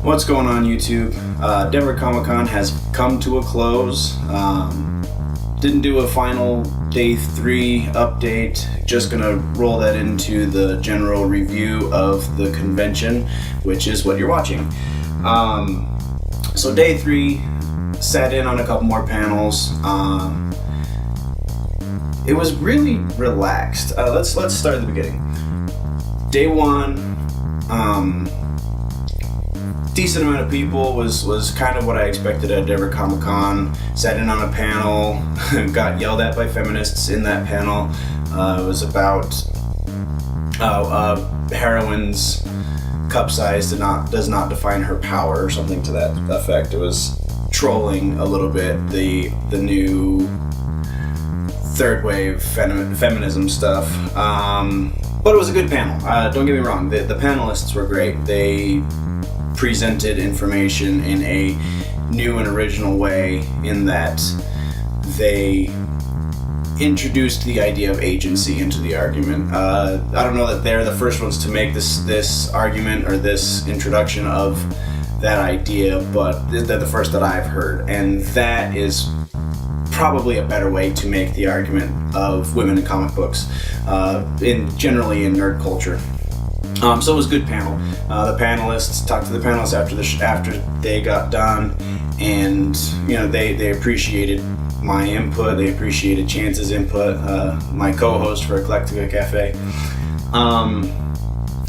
What's going on, YouTube? Denver Comic Con has come to a close. Didn't do a final day 3 update, just gonna roll that into the general review of the convention, which is what you're watching. So day 3, sat in on a couple more panels. It was really relaxed. Let's start at the beginning. Day 1, decent amount of people, was kind of what I expected at Denver Comic Con. Sat in on a panel, got yelled at by feminists in that panel. It was about heroine's cup size does not define her power, or something to that effect. It was trolling a little bit the new third wave feminism stuff. But it was a good panel. Don't get me wrong, the panelists were great. They presented information in a new and original way, in that they introduced the idea of agency into the argument. I don't know that they're the first ones to make this argument or this introduction of that idea, but they're the first that I've heard, and that is probably a better way to make the argument of women in comic books, generally in nerd culture. So it was a good panel. The panelists talked to the panelists after they got done, and they appreciated my input. They appreciated Chance's input, my co-host for Eclectica Cafe.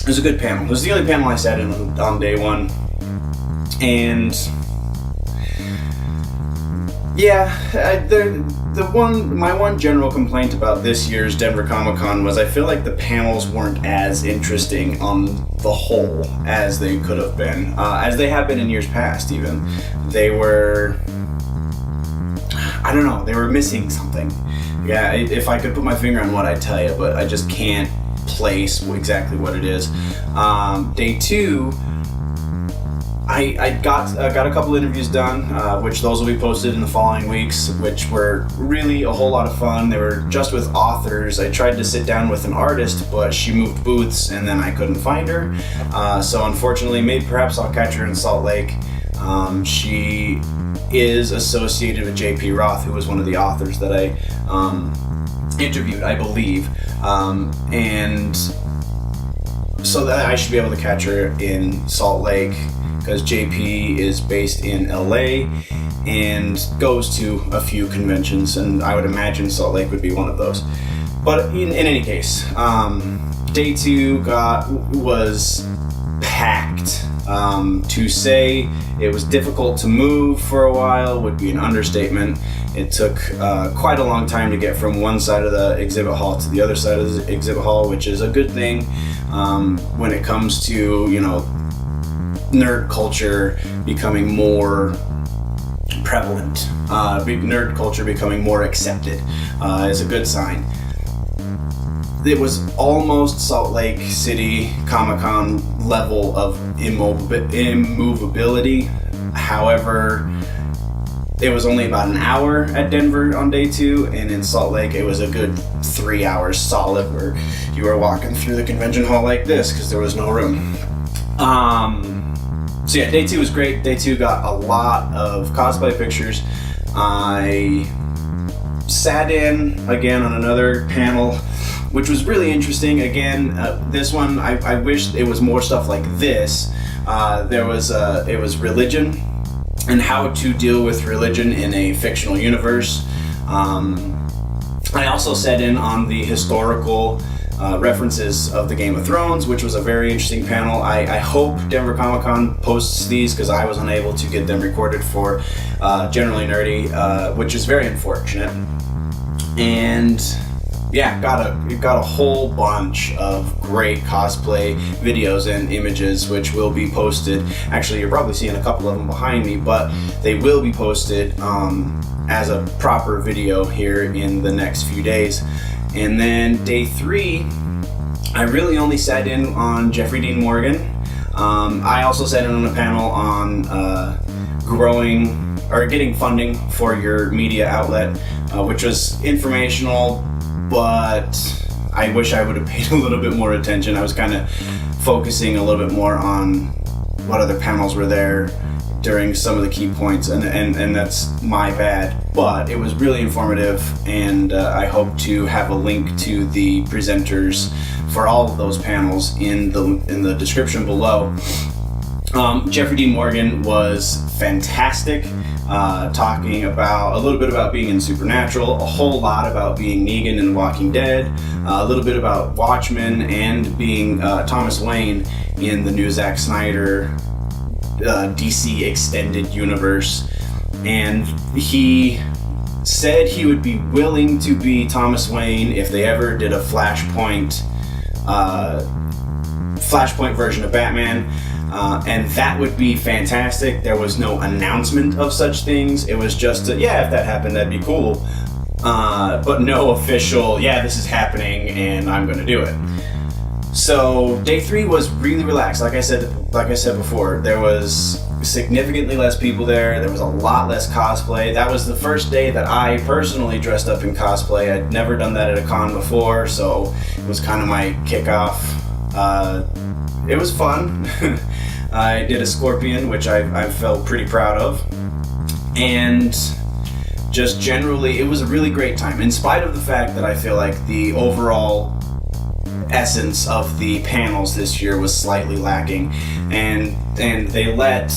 It was a good panel. It was the only panel I sat in on day 1, and yeah, my one general complaint about this year's Denver Comic Con was I feel like the panels weren't as interesting on the whole as they could have been, as they have been in years past. Even they were, I don't know, they were missing something. Yeah, if I could put my finger on what, I'd tell you, but I just can't place exactly what it is. Day 2. I got a couple interviews done, which those will be posted in the following weeks, which were really a whole lot of fun. They were just with authors. I tried to sit down with an artist, but she moved booths and then I couldn't find her. So unfortunately, maybe perhaps I'll catch her in Salt Lake. She is associated with J.P. Roth, who was one of the authors that I interviewed, I believe. And so that I should be able to catch her in Salt Lake, because JP is based in LA and goes to a few conventions, and I would imagine Salt Lake would be one of those. But in any case, day 2 was packed. To say it was difficult to move for a while would be an understatement. It took quite a long time to get from one side of the exhibit hall to the other side of the exhibit hall, which is a good thing when it comes to, nerd culture becoming more prevalent. Nerd culture becoming more accepted is a good sign. It was almost Salt Lake City Comic-Con level of immovability. However, it was only about an hour at Denver on day 2, and in Salt Lake it was a good 3 hours solid, where you were walking through the convention hall like this because there was no room. So yeah, day 2 was great. Day 2 got a lot of cosplay pictures. I sat in again on another panel, which was really interesting. Again, this one, I wish it was more stuff like this. It was religion and how to deal with religion in a fictional universe. I also sat in on the historical references of the Game of Thrones, which was a very interesting panel. I hope Denver Comic Con posts these, because I was unable to get them recorded for Generally Nerdy, which is very unfortunate. And yeah, got a whole bunch of great cosplay videos and images, which will be posted. Actually, you're probably seeing a couple of them behind me, but they will be posted as a proper video here in the next few days. And then day 3, I really only sat in on Jeffery Dean Morgan. I also sat in on a panel on getting funding for your media outlet, which was informational, but I wish I would have paid a little bit more attention. I was kind of focusing a little bit more on what other panels were there during some of the key points, and that's my bad. But it was really informative, and I hope to have a link to the presenters for all of those panels in the description below. Jeffery Dean Morgan was fantastic, talking about a little bit about being in Supernatural, a whole lot about being Negan in Walking Dead, a little bit about Watchmen, and being Thomas Wayne in the new Zack Snyder DC Extended Universe. And he said he would be willing to be Thomas Wayne if they ever did a Flashpoint version of Batman. And that would be fantastic. There was no announcement of such things. It was just yeah, if that happened, that'd be cool. But no official, yeah, this is happening and I'm gonna do it. So day 3 was really relaxed. Like I said before, there was significantly less people there. There was a lot less cosplay. That was the first day that I personally dressed up in cosplay. I'd never done that at a con before, so it was kind of my kickoff. It was fun. I did a scorpion, which I felt pretty proud of. And just generally, it was a really great time, in spite of the fact that I feel like the overall essence of the panels this year was slightly lacking. And they let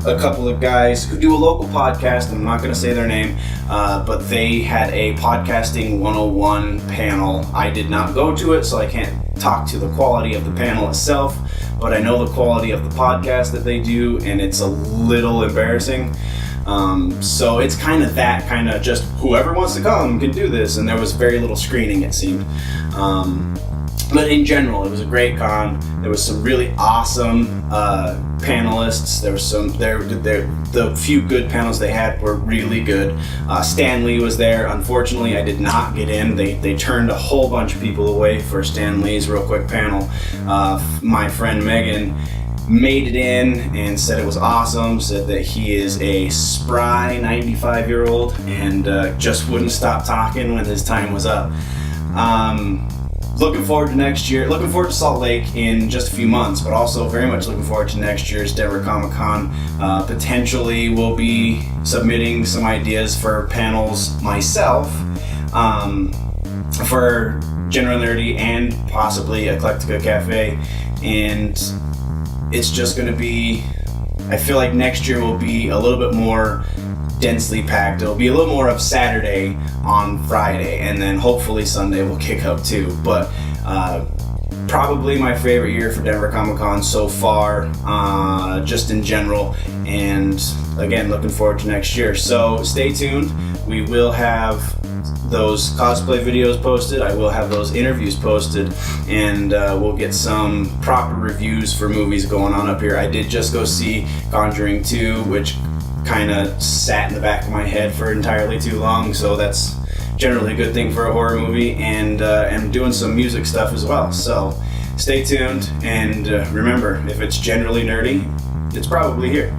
a couple of guys who do a local podcast, I'm not going to say their name, but they had a podcasting 101 panel. I did not go to it, so I can't talk to the quality of the panel itself, but I know the quality of the podcast that they do, and it's a little embarrassing. So it's kind of just whoever wants to come can do this, and there was very little screening, it seemed. But in general, it was a great con. There was some really awesome panelists. There was the few good panels they had were really good. Stan Lee was there. Unfortunately, I did not get in. They turned a whole bunch of people away for Stan Lee's real quick panel. My friend Megan made it in and said it was awesome, said that he is a spry 95-year-old and just wouldn't stop talking when his time was up. Looking forward to next year, looking forward to Salt Lake in just a few months, but also very much looking forward to next year's Denver Comic Con. Potentially we'll be submitting some ideas for panels myself, for General Nerdy and possibly Eclectica Cafe, and it's just going to be, I feel like next year will be a little bit more densely packed. It'll be a little more of Saturday on Friday, and then hopefully Sunday will kick up too. But probably my favorite year for Denver Comic Con so far, just in general, and again, looking forward to next year. So stay tuned. We will have those cosplay videos posted. I will have those interviews posted, and we'll get some proper reviews for movies going on up here. I did just go see Conjuring 2, which kind of sat in the back of my head for entirely too long, so that's generally a good thing for a horror movie, and I'm doing some music stuff as well. So stay tuned, and remember, if it's generally nerdy, it's probably here.